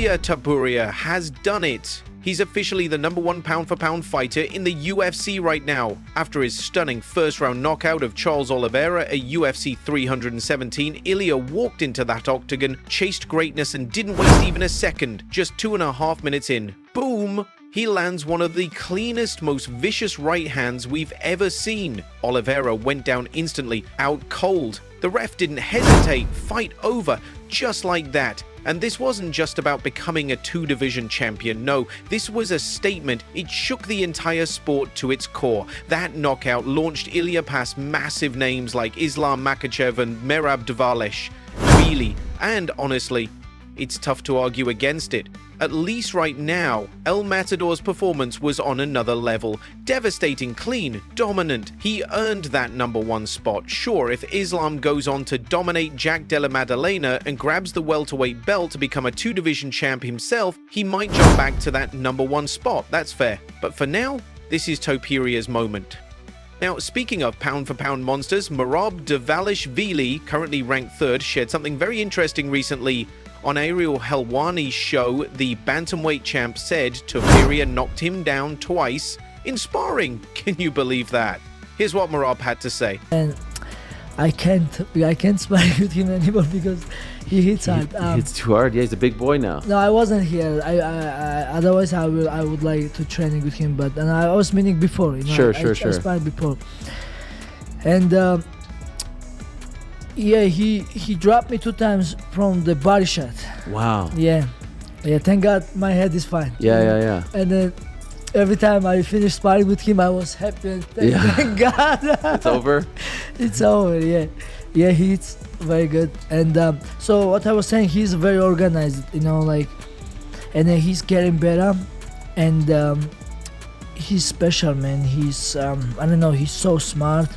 Ilia Topuria has done it. He's officially the #1 pound-for-pound fighter in the UFC right now. After his stunning first-round knockout of Charles Oliveira at UFC 317, Ilia walked into that octagon, chased greatness, and didn't waste even a second. Just 2.5 minutes in, boom! He lands one of the cleanest, most vicious right hands we've ever seen. Oliveira went down instantly, out cold. The ref didn't hesitate, fight over, just like that. And this wasn't just about becoming a two-division champion, no, this was a statement. It shook the entire sport to its core. That knockout launched Ilia past massive names like Islam Makhachev and Merab Dvalishvili. Really, and honestly, it's tough to argue against it. At least right now, El Matador's performance was on another level. Devastating, clean, dominant. He earned that #1 spot. Sure, if Islam goes on to dominate Jack Della Maddalena and grabs the welterweight belt to become a two-division champ himself, he might jump back to that #1 spot. That's fair. But for now, this is Topuria's moment. Now, speaking of pound-for-pound monsters, Merab Dvalishvili, currently ranked 3rd, shared something very interesting recently. On Ariel Helwani's show, the bantamweight champ said Topuria knocked him down twice in sparring. Can you believe that? Here's what Merab had to say. And I can't spar with him anymore because he hits hard. It's too hard. Yeah, he's a big boy now. No, I wasn't here. Otherwise I would like to training with him, but I was meaning before. You know, Sure. I sparred before, and. Yeah, he dropped me 2 times from the body shot. Wow. Yeah. Thank God my head is fine. Yeah. And then every time I finished sparring with him, I was happy. And thank God. It's over. It's over. Yeah. He's very good. And so what I was saying, he's very organized. You know, like, and then he's getting better, and he's special, man. He's I don't know. He's so smart.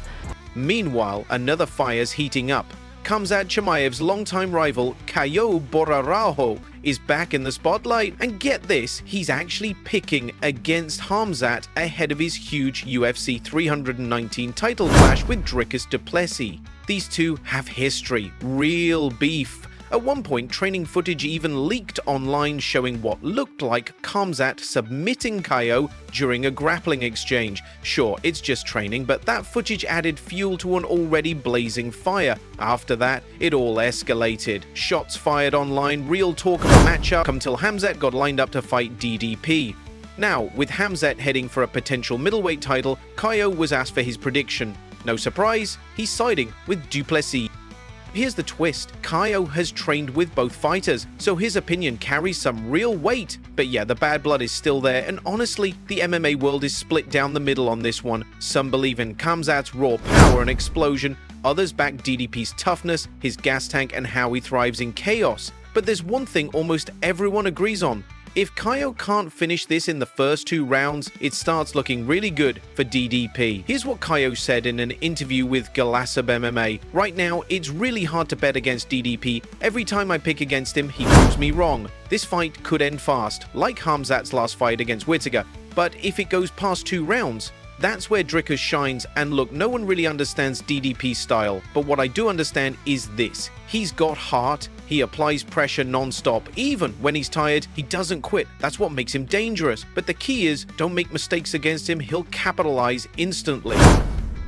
Meanwhile, another fire's heating up. Khamzat Chimaev's longtime rival, Caio Borrarajo, is back in the spotlight, and get this, he's actually picking against Khamzat ahead of his huge UFC 319 title clash with Dricus du Plessis. These two have history, real beef. At one point, training footage even leaked online showing what looked like Khamzat submitting Caio during a grappling exchange. Sure, it's just training, but that footage added fuel to an already blazing fire. After that, it all escalated. Shots fired online, real talk of a matchup, until Khamzat got lined up to fight DDP. Now, with Khamzat heading for a potential middleweight title, Caio was asked for his prediction. No surprise, he's siding with du Plessis. Here's the twist, Caio has trained with both fighters, so his opinion carries some real weight. But yeah, the bad blood is still there, and honestly, the MMA world is split down the middle on this one. Some believe in Khamzat's raw power and explosion, others back DDP's toughness, his gas tank, and how he thrives in chaos. But there's one thing almost everyone agrees on. If Caio can't finish this in the first 2 rounds, it starts looking really good for DDP. Here's what Caio said in an interview with Galasab MMA. Right now, it's really hard to bet against DDP. Every time I pick against him, he proves me wrong. This fight could end fast, like Khamzat's last fight against Whittaker. But if it goes past 2 rounds, that's where Dricus shines, and look, no one really understands DDP's style, but what I do understand is this. He's got heart, he applies pressure non-stop, even when he's tired, he doesn't quit. That's what makes him dangerous. But the key is, don't make mistakes against him, he'll capitalize instantly.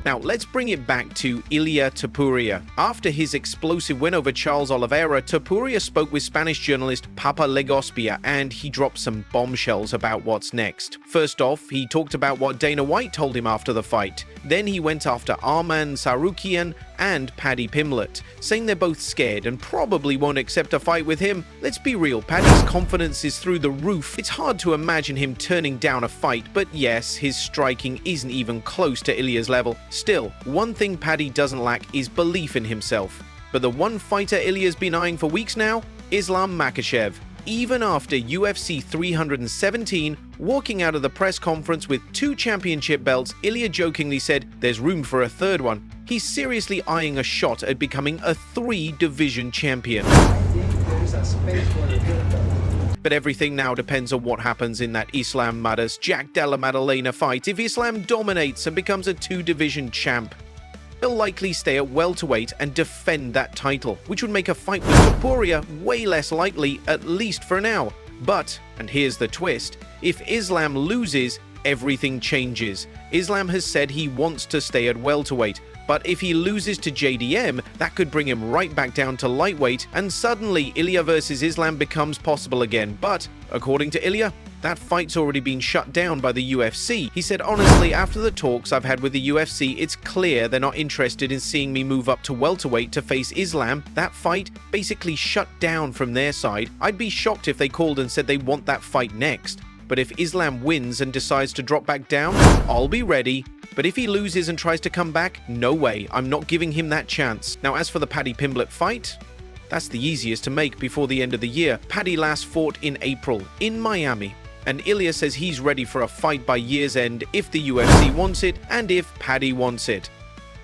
Now, let's bring it back to Ilia Topuria. After his explosive win over Charles Oliveira, Topuria spoke with Spanish journalist Papa Legospia, and he dropped some bombshells about what's next. First off, he talked about what Dana White told him after the fight. Then he went after Arman Tsarukyan and Paddy Pimblett, saying they're both scared and probably won't accept a fight with him. Let's be real, Paddy's confidence is through the roof. It's hard to imagine him turning down a fight, but yes, his striking isn't even close to Ilia's level. Still, one thing Paddy doesn't lack is belief in himself. But the one fighter Ilia's been eyeing for weeks now? Islam Makhachev. Even after UFC 317, walking out of the press conference with 2 championship belts, Ilia jokingly said there's room for a 3rd one. He's seriously eyeing a shot at becoming a 3-division champion. I think there's a space for it. But everything now depends on what happens in that Islam Jack Della Maddalena fight. If Islam dominates and becomes a 2-division champ, he'll likely stay at welterweight and defend that title, which would make a fight with Topuria way less likely, at least for now. But, and here's the twist, if Islam loses, everything changes. Islam has said he wants to stay at welterweight, but if he loses to JDM, that could bring him right back down to lightweight, and suddenly Ilia versus Islam becomes possible again. But, according to Ilia, that fight's already been shut down by the UFC. He said, honestly, after the talks I've had with the UFC, it's clear they're not interested in seeing me move up to welterweight to face Islam. That fight basically shut down from their side. I'd be shocked if they called and said they want that fight next. But if Islam wins and decides to drop back down, I'll be ready. But if he loses and tries to come back, no way, I'm not giving him that chance. Now, as for the Paddy Pimblett fight, that's the easiest to make before the end of the year. Paddy last fought in April in Miami, and Ilia says he's ready for a fight by year's end if the UFC wants it and if Paddy wants it.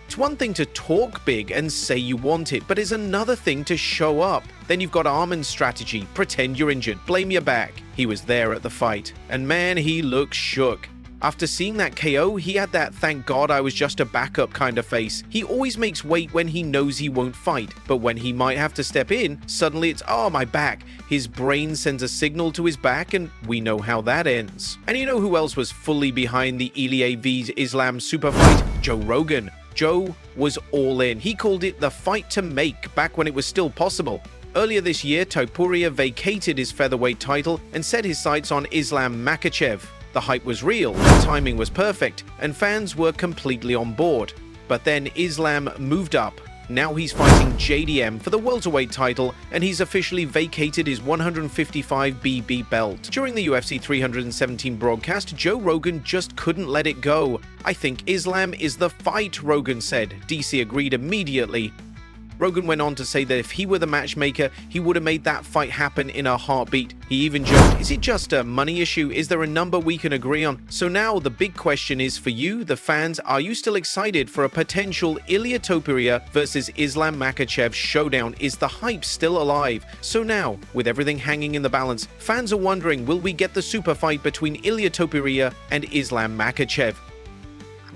It's one thing to talk big and say you want it, but it's another thing to show up. Then you've got Arman's strategy: pretend you're injured, blame your back. He was there at the fight, and man, he looked shook. After seeing that KO, he had that "thank God I was just a backup" kind of face. He always makes weight when he knows he won't fight, but when he might have to step in, suddenly it's "oh, my back." His brain sends a signal to his back, and we know how that ends. And you know who else was fully behind the Ilia vs Islam super fight? Joe Rogan. Joe was all in. He called it the fight to make back when it was still possible. Earlier this year, Topuria vacated his featherweight title and set his sights on Islam Makhachev. The hype was real, the timing was perfect, and fans were completely on board. But then Islam moved up. Now he's fighting JDM for the welterweight title, and he's officially vacated his 155BB belt. During the UFC 317 broadcast, Joe Rogan just couldn't let it go. "I think Islam is the fight," Rogan said. DC agreed immediately. Rogan went on to say that if he were the matchmaker, he would have made that fight happen in a heartbeat. He even joked, "Is it just a money issue? Is there a number we can agree on?" So now the big question is for you, the fans, are you still excited for a potential Ilia Topuria versus Islam Makhachev showdown? Is the hype still alive? So now, with everything hanging in the balance, fans are wondering, will we get the super fight between Ilia Topuria and Islam Makhachev?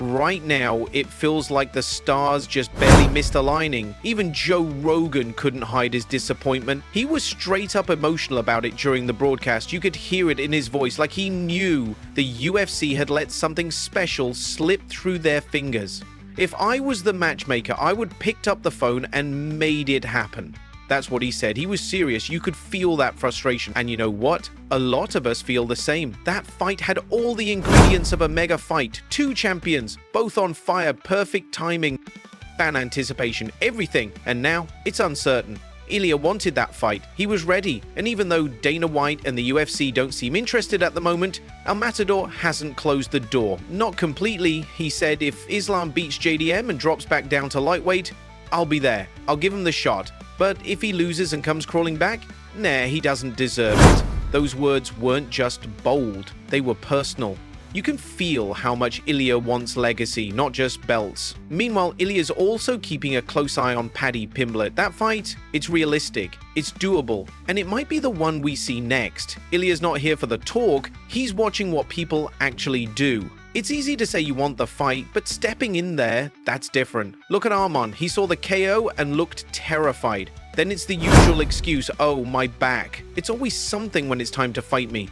Right now, it feels like the stars just barely missed aligning. Even Joe Rogan couldn't hide his disappointment. He was straight up emotional about it during the broadcast. You could hear it in his voice, like he knew the UFC had let something special slip through their fingers. "If I was the matchmaker, I would picked up the phone and made it happen." That's what he said. He was serious. You could feel that frustration. And you know what? A lot of us feel the same. That fight had all the ingredients of a mega fight. Two champions, both on fire, perfect timing, fan anticipation, everything. And now, it's uncertain. Ilia wanted that fight. He was ready. And even though Dana White and the UFC don't seem interested at the moment, El Matador hasn't closed the door. Not completely. He said if Islam beats JDM and drops back down to lightweight, I'll be there. I'll give him the shot. But if he loses and comes crawling back, nah, he doesn't deserve it. Those words weren't just bold, they were personal. You can feel how much Ilia wants legacy, not just belts. Meanwhile, Ilia's also keeping a close eye on Paddy Pimblett. That fight, it's realistic, it's doable, and it might be the one we see next. Ilia's not here for the talk, he's watching what people actually do. It's easy to say you want the fight, but stepping in there, that's different. Look at Arman, he saw the KO and looked terrified. Then it's the usual excuse, "oh, my back." It's always something when it's time to fight me.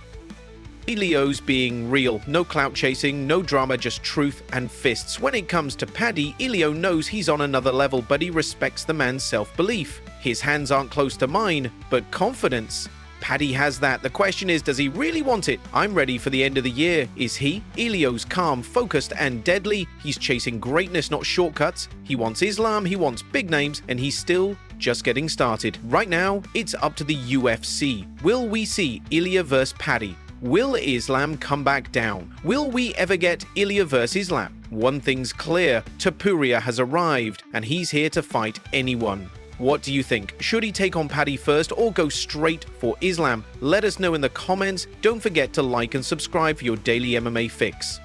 Ilio's being real, no clout chasing, no drama, just truth and fists. When it comes to Paddy, Ilia knows he's on another level, but he respects the man's self-belief. His hands aren't close to mine, but confidence. Paddy has that. The question is, does he really want it? I'm ready for the end of the year. Is he? Ilio's calm, focused, and deadly. He's chasing greatness, not shortcuts. He wants Islam, he wants big names, and he's still just getting started. Right now, it's up to the UFC. Will we see Ilia vs Paddy? Will Islam come back down? Will we ever get Ilia vs Islam? One thing's clear, Topuria has arrived, and he's here to fight anyone. What do you think? Should he take on Paddy first or go straight for Islam? Let us know in the comments. Don't forget to like and subscribe for your daily MMA fix.